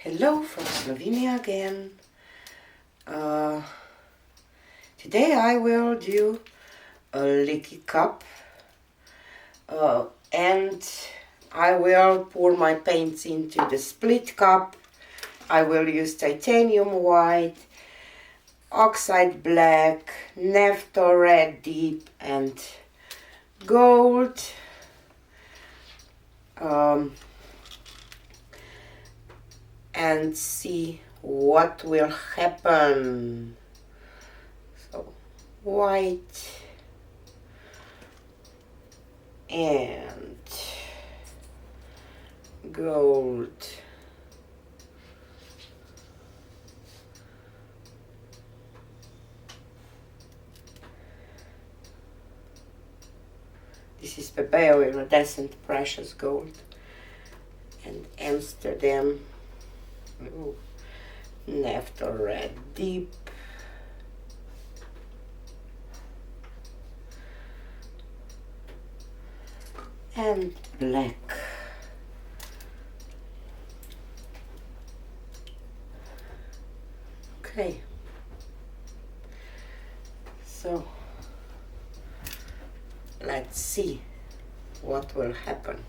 Hello from Slovenia again. Today I will do a leaky cup and I will pour my paints into the split cup. I will use titanium white, oxide black, naphtha red deep and gold. And see what will happen. So white and gold. This is Pebeo iridescent precious gold and Amsterdam naphtha red deep. And black. Okay. So let's see what will happen.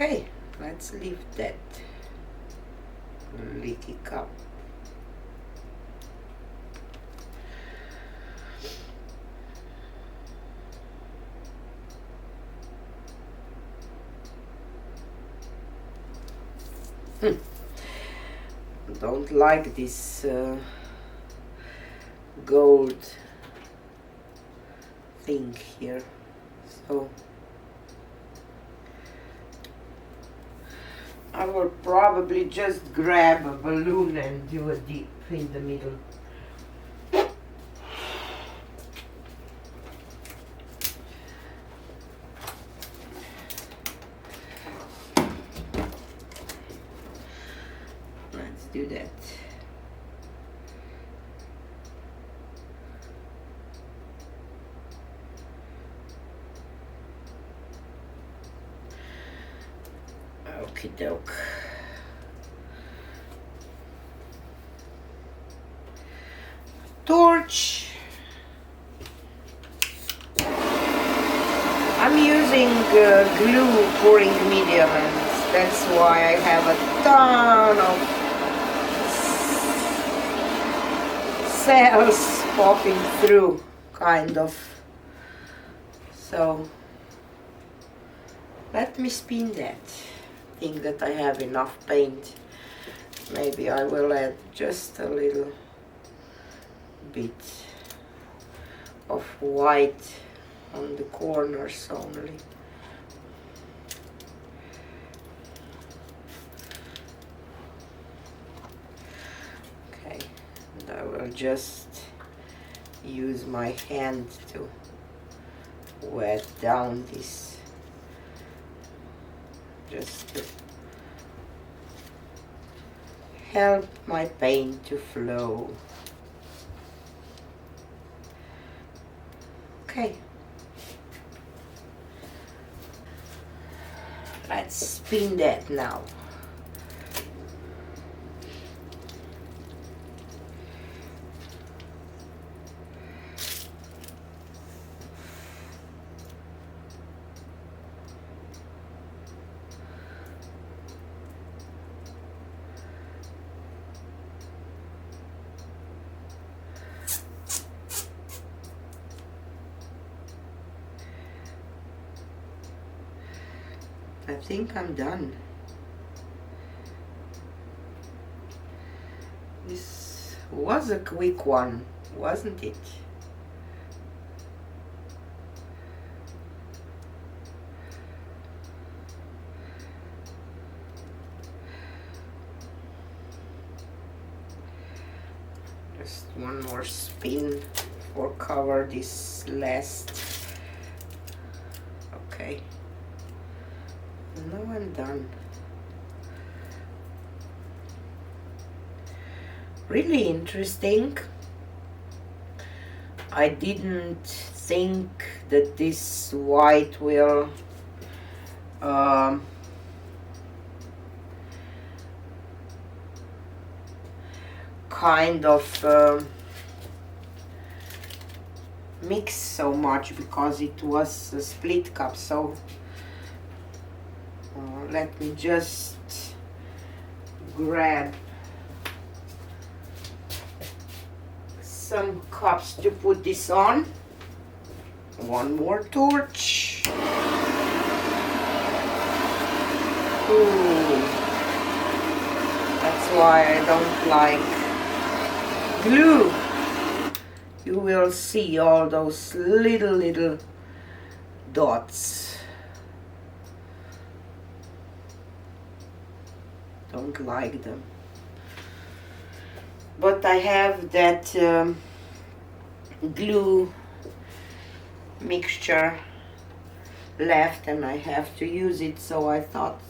Okay, let's leave that leaky cup. Don't like this gold thing here, so I will probably just grab a balloon and do a dip in the middle. Let's do that. Okie doke. Torch. I'm using glue pouring medium, and that's why I have a ton of cells popping through, kind of. So let me spin that. Think that I have enough paint. Maybe I will add just a little bit of white on the corners only. Okay, And I will just use my hand to wet down this, just to help my paint to flow. Okay, let's spin that now. I think I'm done. This was a quick one, wasn't it? Just one more spin for cover this last. Okay. Now I'm done. Really interesting. I didn't think that this white will kind of mix so much, because it was a split cup. So let me just grab some cups to put this on. One more torch. Ooh. That's why I don't like glue. You will see all those little dots. Don't like them. But I have that glue mixture left and I have to use it, so I thought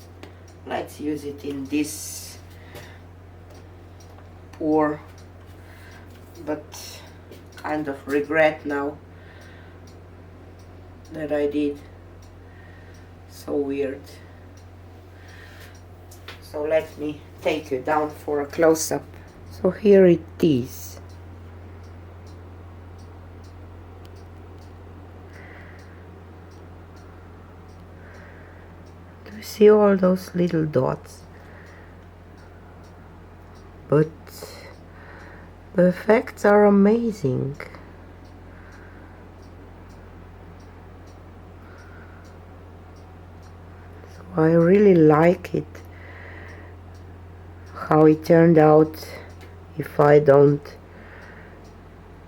let's use it in this pour. But kind of regret now that I did. So weird. So let me take you down for a close-up. So here it is. Do you see all those little dots? But the effects are amazing. So I really like it, how it turned out, if I don't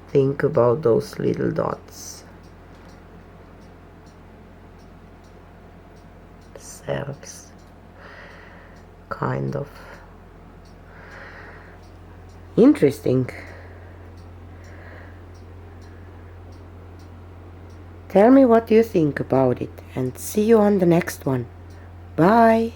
think about those little dots. Cells, kind of interesting. Tell me what you think about it, and see you on the next one. Bye.